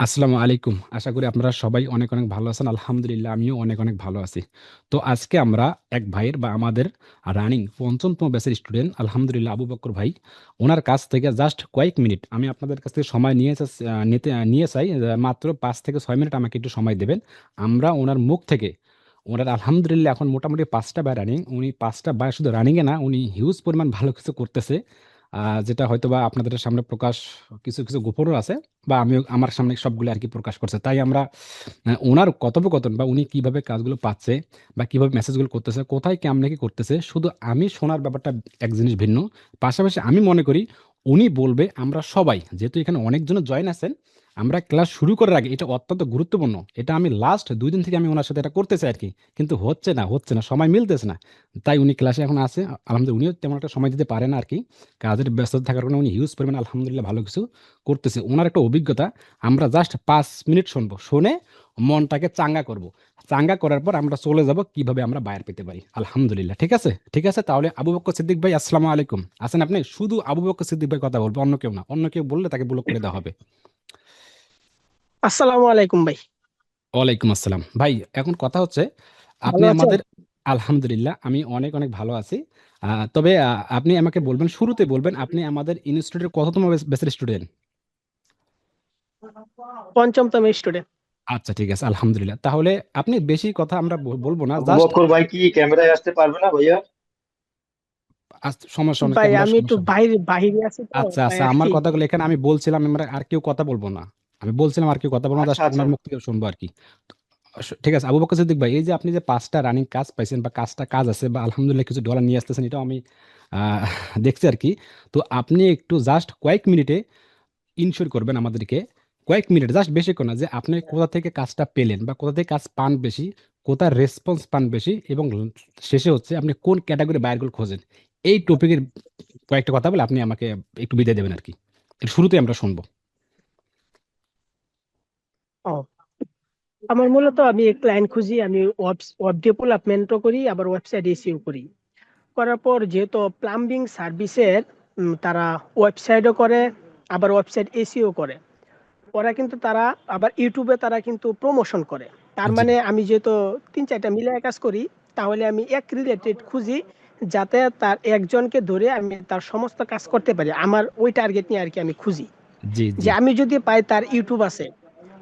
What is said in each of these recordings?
আসসালামু আলাইকুম। আশা করি আপনারা সবাই অনেক, অনেক ভালো আছেন। আলহামদুলিল্লাহ আমিও অনেক, অনেক ভালো আছি। তো আজকে আমরা এক ভাইয়ের বা আমাদের রানিং ৫ম তম ব্যাচের স্টুডেন্ট আলহামদুলিল্লাহ আবু বক্কর ভাই, উনার কাছ থেকে জাস্ট কয়েক মিনিট আমি আপনাদের কাছ থেকে সময় নিয়ে চাই। মাত্র ৫ থেকে ৬ মিনিট আমাকে একটু সময় দেবেন। আমরা উনার মুখ থেকে উনার আলহামদুলিল্লাহ এখন মোটামুটি ৫ টা বাই রানিং। উনি ৫ টা বাই শুধু রানিং এ না, উনি হিউজ পরিমাণ ভালো কিছু করতেছে। যেটা হয়তোবা আপনাদের সামনে প্রকাশ কিছু, কিছু গোপনও আছে বা আমিও আমার সামনে সবগুলো আরকি প্রকাশ করছে। তাই আমরা উনার কথোপকথন বা উনি কিভাবে কাজগুলো পাচ্ছে বা কিভাবে মেসেজগুলো করতেছে, কোথায় কেমনে কি করতেছে, শুধু আমি শোনার ব্যাপারটা এক জিনিস ভিন্ন। পাশাপাশি আমি মনে করি উনি বলবে আমরা সবাই, যেহেতু এখানে অনেকজন জয়েন আছেন, আমরা ক্লাস শুরু করার আগে এটা অত্যন্ত গুরুত্বপূর্ণ। এটা আমি লাস্ট ২ দিন থেকে আমি উনার সাথে এটা করতে চাই আরকি। কিন্তু হচ্ছে না, সময় মিলতেছে না। তাই উনি ক্লাসে এখন আছে। আলহামদুলিল্লাহ উনিও তেমন একটা সময় দিতে পারে না আরকি। কাজের ব্যস্ততা থাকার কারণে উনি হিউজ পরিমাণে আলহামদুলিল্লাহ ভালো কিছু করতেছে। উনার একটা অভিজ্ঞতা আমরা জাস্ট ৫ মিনিট শুনবো। শুনে মনটাকে চাঙ্গা করব। চাঙ্গা করার পর আমরা চলে যাব কিভাবে আমরা বায়ার পেতে পারি। আলহামদুলিল্লাহ। ঠিক আছে? ঠিক আছে, তাহলে আবু বকর সিদ্দিক ভাই আসসালামু আলাইকুম। আছেন আপনি? শুধু আবু বকর সিদ্দিক ভাই কথা বলবে, অন্য কেউ না। অন্য কেউ বললে তাকে ব্লক করে দেওয়া হবে। আসসালামু আলাইকুম ভাই। ওয়ালাইকুম আসসালাম। ভাই এখন কথা হচ্ছে আপনি ভালো আছেন? আমাদের আলহামদুলিল্লাহ আমি অনেক, অনেক ভালো আছি। তবে আপনি আমাকে বলবেন, শুরুতে বলবেন আপনি আমাদের ইনস্টিটিউটের কততম ব্যাচের স্টুডেন্ট? পঞ্চমতম স্টুডেন্ট। আচ্ছা ঠিক আছে আলহামদুলিল্লাহ। তাহলে আপনি বেশি কথা আমরা বলব না। আবু জাস্ট বকর ভাই কি ক্যামেরায় আসতে পারবে না ভাইয়া? সমস্যা নেই, ভাই ক্যামেরার আমি একটু সমস্যা নেই। বাইরে বাহিরে আছি তো, আচ্ছা, তাই আচ্ছা, আর আমার কি। কথাগুলো এখানে আমি বলছিলাম আমরা আর কেউ কথা বলব না। আমি বলছিলাম আর কেউ কথা বলব না, আচ্ছা জাস্ট আচ্ছা। উনার মুখ থেকে শুনবো আরকি। ঠিক আছে আবু বকর সিদ্দিক ভাই, এই যে আপনি যে ৫ টা রানিং কাজ পাইছেন বা কাজ আছে বা আলহামদুলিল্লাহ কিছু ডলার নিয়ে আসতেছেন, এটাও আমি আহ দেখছি আরকি। তো আপনি একটু জাস্ট কয়েক মিনিটে ইনশিওর করবেন আমাদেরকে, কয়েক মিনিট জাস্ট, বেশিক্ষণ না, যে আপনি কোথা থেকে কাজটা পেলেন বা কোথা থেকে কাজ পান বেশি, কোথায় রেসপন্স পান বেশি, এবং শেষে হচ্ছে আপনি কোন ক্যাটাগরি বায়ারগুলো খোঁজেন। এই টপিকের কয়েকটা কথা বলে আপনি আমাকে একটু বিদায় দেবেন আরকি। এর শুরুতে আমরা শুনবো। ও, আমার মূলত আমি ক্লায়েন্ট খুঁজি, আমি ওয়েব ডেভেলপমেন্টও করি, আবার ওয়েবসাইট এসইও করি। করার পর যেহেতু প্লাম্বিং সার্ভিসের তারা ওয়েবসাইটও করে, আবার ওয়েবসাইট এসইও করে। ওরা কিন্তু তারা আবার ইউটিউবে তারা কিন্তু প্রমোশন করে। তার জি, মানে আমি যেহেতু ৩-৪টা মিলে কাজ করি, তাহলে আমি এক রিলেটেড খুঁজি, যাতে তার একজনকে ধরে আমি তার সমস্ত কাজ করতে পারি। আমার ওই টার্গেট নিয়ে আর কি আমি খুঁজি। জি, যে জি। আমি যদি পাই তার ইউটিউব আছে,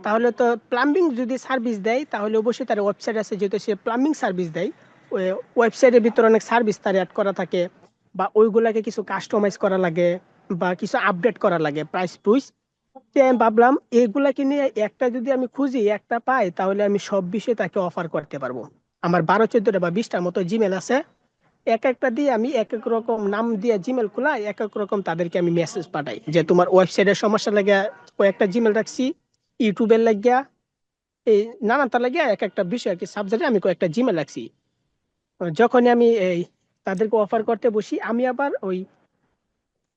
তাহলে তো প্লাম্বিং যদি সার্ভিস দেয় তাহলে অবশ্যই তার ওয়েবসাইট আছে, যেহেতু সে প্লাম্বিং সার্ভিস দেয়। ওই ওয়েবসাইটের ভিতরে অনেক সার্ভিস তার অ্যাড করা থাকে, বা ওইগুলাকে কিছু কাস্টমাইজ করা লাগে, বা কিছু আপডেট করা লাগে, প্রাইস টুইস। তো আমি ভাবলাম এগুলাকে নিয়ে একটা যদি আমি খুঁজি, একটা পাই, তাহলে আমি সব বিষয়ে তাকে অফার করতে পারবো। আমার 12-14টা বা 20টার মতো জিমেল আছে। এক একটা দিয়ে আমি এক এক রকম নাম দিয়ে জিমেল খোলাই, এক এক রকম তাদেরকে আমি মেসেজ পাঠাই যে তোমার ওয়েবসাইটের সমস্যা লাগে। কয়েকটা জিমেল রাখছি ইউটিউবের লাগিয়া, এই নানানটা লাগিয়া এক একটা বিষয় আর কি সাবজেক্টে আমি কয়েকটা জিমেল রাখছি। যখনই আমি এই তাদেরকে অফার করতে বসি, আমি আবার ওই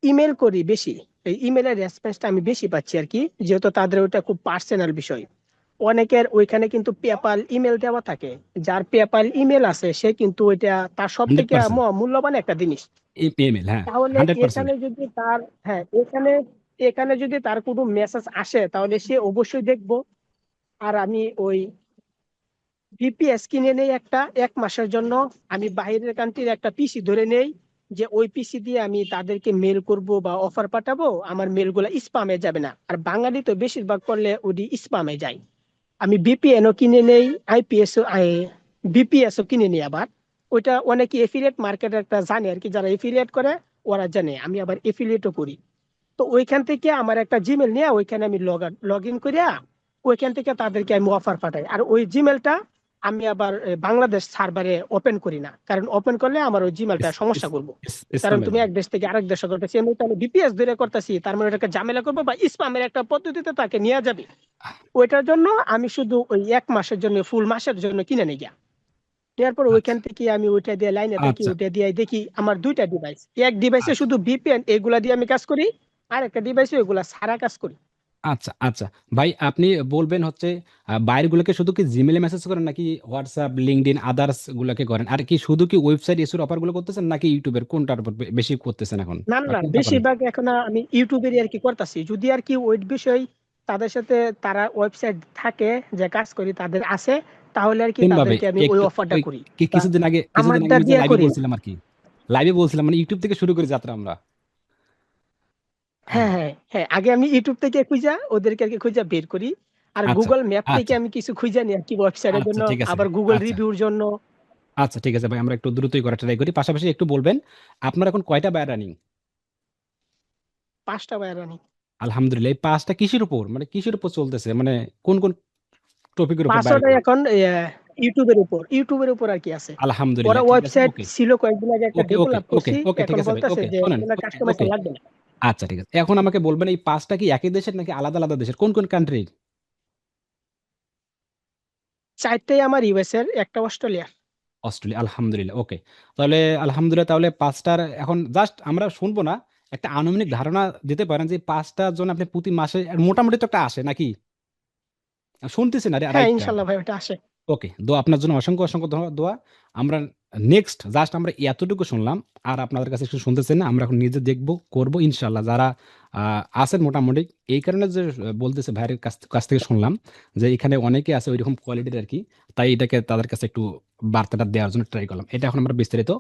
ইমেল করি বেশি। এই ইমেলের রেসপন্সটা আমি বেশি পাচ্ছি আর কি, যেহেতু তাদের ওইটা খুব পার্সোনাল বিষয়। অনেকের ওইখানে কিন্তু পেপাল ইমেল দেওয়া থাকে। যার পেপাল ইমেল আছে সে কিন্তু ওইটা তার সব থেকে 100% মূল্যবান একটা জিনিস। ইমেইল, হ্যাঁ, তাহলে 100%। এখানে যদি তার, হ্যাঁ, এখানে এখানে যদি তার কোনো মেসেজ আসে তাহলে সে অবশ্যই দেখবো। আর আমি ওই ভিপিএস কিনে নেই একটা 1 মাসের জন্য। আমি বাইরের কান্ট্রির একটা পিসি ধরে নেই, যে ওই পিসি দিয়ে আমি তাদেরকে মেল করব বা অফার পাঠাবো, আমার মেলগুলো স্পামে যাবে না। আর বাঙালি তো বেশিরভাগ করলে ওটি স্পামে যায়। আমি ভিপিএনও কিনে নেই, বিপিএসও কিনে নিই আবার। ওইটা অনেকে এফিলিয়েট মার্কেট একটা জানে আর কি, যারা এফিলিয়েট করে ওরা জানে। আমি আবার এফিলিয়েটও করি। তো ওইখান থেকে আমার একটা জিমেল নিয়ে ওইখানে আমি লগ ইন করিয়া ওইখান থেকে তাদেরকে আমি অফার পাঠাই। আর ওই জিমেলটা আমি আবার বাংলাদেশ সার্ভারে ওপেন করি না, কারণ ওপেন করলে আমার ওই জিমেলটা ইস- সমস্যা ইস- করবো। কারণ ইসলামের তুমি এক দেশ থেকে আরেক দেশে করতেছি, আমি তাহলে বিপিএস ধরে করতেছি, তার মানে এটাকে ঝামেলা করবো বা স্পামের একটা পদ্ধতিতে তাকে নিয়ে যাবে। ওইটার জন্য আমি শুধু ওই 1 মাসের জন্য, ফুল মাসের জন্য কিনে নিই গিয়া। নেওয়ার পর ওইখান আচ্ছা, থেকে আমি ওইটা দিয়ে লাইনে থাকি, আচ্ছা, ওইটা দিয়ে দেখি আমার 2টা ডিভাইস। এক ডিভাইসে আচ্ছা, শুধু ভিপিএন এগুলা দিয়ে আমি কাজ করি, আর একটা ডিভাইসে ওইগুলা সারা কাজ করি। আচ্ছা, আচ্ছা। ভাই আপনি বলবেন হচ্ছে বাইরেগুলোকে শুধু কি জিমেইলে মেসেজ করেন নাকি হোয়াটসঅ্যাপ, লিঙ্কডইন, আদার্স গুলাকে করেন? আর কি শুধু কি ওয়েবসাইট ইস্যুর অফারগুলো করতেছেন নাকি ইউটিউবের কোনটার উপর বেশি করতেছেন এখন? না বা না, কোনটা করেন? বেশিরভাগ এখন আমি ইউটিউবেরই আর কি করতেছি। যদি আর কি ওই বিষয় তাদের সাথে তারা ওয়েবসাইট থাকে যে কাজ করি তাদের আছে, তাহলে আর কি সেম ভাবে তাদেরকে আমি ওই একটু অফারটা ওই করি। বা কিছুদিন আগে আমারটা আমি যে দিয়া লাইভে করি না। বলছিলাম আর কি, লাইভে বলছিলাম মানে ইউটিউব থেকে শুরু করি যাত্রা আমরা। হ্যাঁ হ্যাঁ, হ্যাঁ হ্যাঁ, আগে আমি ইউটিউব থেকে খুঁজা ওদেরকে আর কি খুঁজা বের করি, আর আচ্ছা গুগল ম্যাপ থেকে আচ্ছা আমি কিছু খুঁজা নিই আর কি ওয়েবসাইটের আচ্ছা জন্য, ঠিক আছে। আবার গুগল আচ্ছা রিভিউর জন্য। আচ্ছা ঠিক আছে ভাই, আমরা একটু দ্রুতই করা ট্রাই করি। পাশাপাশি একটু বলবেন আপনার এখন কয়টা বায়ার রানিং? 5টা বায়ার আনি। আলহামদুলিল্লাহ। এই 5টা কিসের উপর, মানে কিসের উপর চলতেছে, মানে কোন কোন টপিকের উপর বায়ার 5টাই গুলো? এখন ইউটিউবের উপর আর কি আছে। ওরা আলহামদুলিল্লাহ ঠিক আছে, ওয়েবসাইট ওকে ছিল কয়েকদিন আগে, একটা ওকে ওকে ডেভেলপ ওকে করছি, ওকে ঠিক এখন আছে ভাই, বলতেছে ওকে যে শোনেন, ওনার ওকে কাস্টমাইজেশন ওকে লাগবে না। আচ্ছা ঠিক আছে। এখন আমাকে বলবেন এই 5টা কি একই দেশের নাকি আলাদা আলাদা দেশের, কোন কোন কান্ট্রি? 4টাই আমার ইউএস এর, একটা অস্ট্রেলিয়ার। অস্ট্রেলিয়া, আলহামদুলিল্লাহ ওকে। তাহলে আলহামদুলিল্লাহ, তাহলে 5টার এখন জাস্ট আমরা শুনবো না, একটা আনুমানিক ধারণা দিতে পারেন যে 5টার জন্য আপনি প্রতি মাসে মোটামুটি তো একটা আসে নাকি? শুনতেছেন, আরে হ্যাঁ রাইট? ইনশাল্লাহ ভাই, ওটা আসে। ওকে, দোয়া আপনার জন্য অসংখ্য অসংখ্য দোয়া। আমরা নেক্সট জাস্ট আমরা এতটুকু শুনলাম, আর আপনাদের কাছে কিছু শুনতেছেন না, আমরা এখন নিজে দেখব, করব ইনশাল্লাহ। যারা আছেন মোটামুটি, এই কারণে যে বলতেছে ভাইয়ের কাছ কাছ থেকে শুনলাম যে এখানে অনেকে আছে ওইরকম কোয়ালিটির আর কি, তাই এটাকে তাদের কাছে একটু বার্তাটা দেওয়ার জন্য ট্রাই করলাম। এটা এখন আমরা বিস্তারিত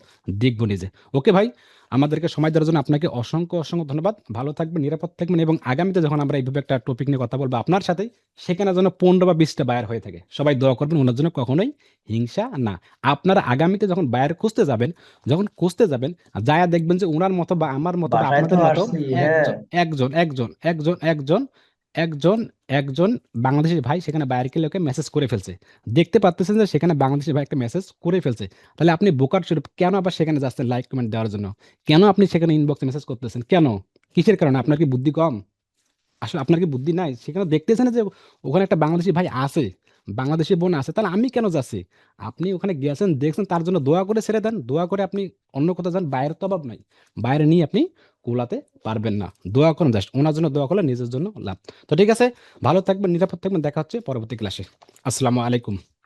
দেখবো নিজে। ওকে ভাই, আমাদেরকে সময় দেওয়ার জন্য আপনাকে অসংখ্য অসংখ্য ধন্যবাদ। ভালো থাকবেন, নিরাপদ থাকবেন, এবং আগামীতে যখন আমরা এইভাবে একটা টপিক নিয়ে কথা বলবো আপনার সাথে, সেখানে যেন 15 বা 20টা বায়ার হয়ে থাকে। সবাই দোয়া করবেন ওনার জন্য, কখনোই হিংসা না। আপনারা আগামীতে যখন বায়ার খুঁজতে যাবেন, যায়া দেখবেন যে ওনার মতো বা আমার মতো বা বাসায় তো আপনাদের মতো আসছি, হ্যাঁ। একজন একজন একজন একজন একজন একজন বাংলাদেশি ভাই সেখানে বায়ারকে লোকে মেসেজ করে ফেলছে। দেখতে পাচ্ছেন যে সেখানে বাংলাদেশি ভাই একটা মেসেজ করে ফেলছে। তাহলে আপনি বোকার স্বরূপ কেন আবার সেখানে যাচ্ছেন লাইক কমেন্ট দেওয়ার জন্য? কেন আপনি সেখানে ইনবক্সে মেসেজ করতেছেন কেন? কিসের কারণে? আপনার কি বুদ্ধি কম? আসলে আপনার কি বুদ্ধি নাই? সেখানে দেখতেছেন যে ওখানে একটা বাংলাদেশি ভাই আছে, বাংলাদেশি বোন আছে, তাহলে আমি কেন যাচ্ছি? আপনি ওখানে গিয়েছেন, দেখছেন, তার জন্য দোয়া করে ছেড়ে দেন। দোয়া করে আপনি অন্য কোথাও যান, বাইরের তো অভাব নাই। বাইরে নিয়ে আপনি কুলাতে পারবেন না। দোয়া করুন, জাস্ট ওনার জন্য দোয়া করলে নিজের জন্য লাভ। তো ঠিক আছে, ভালো থাকবেন, নিরাপদ থাকবেন, দেখা হচ্ছে পরবর্তী ক্লাসে। আসসালামু আলাইকুম।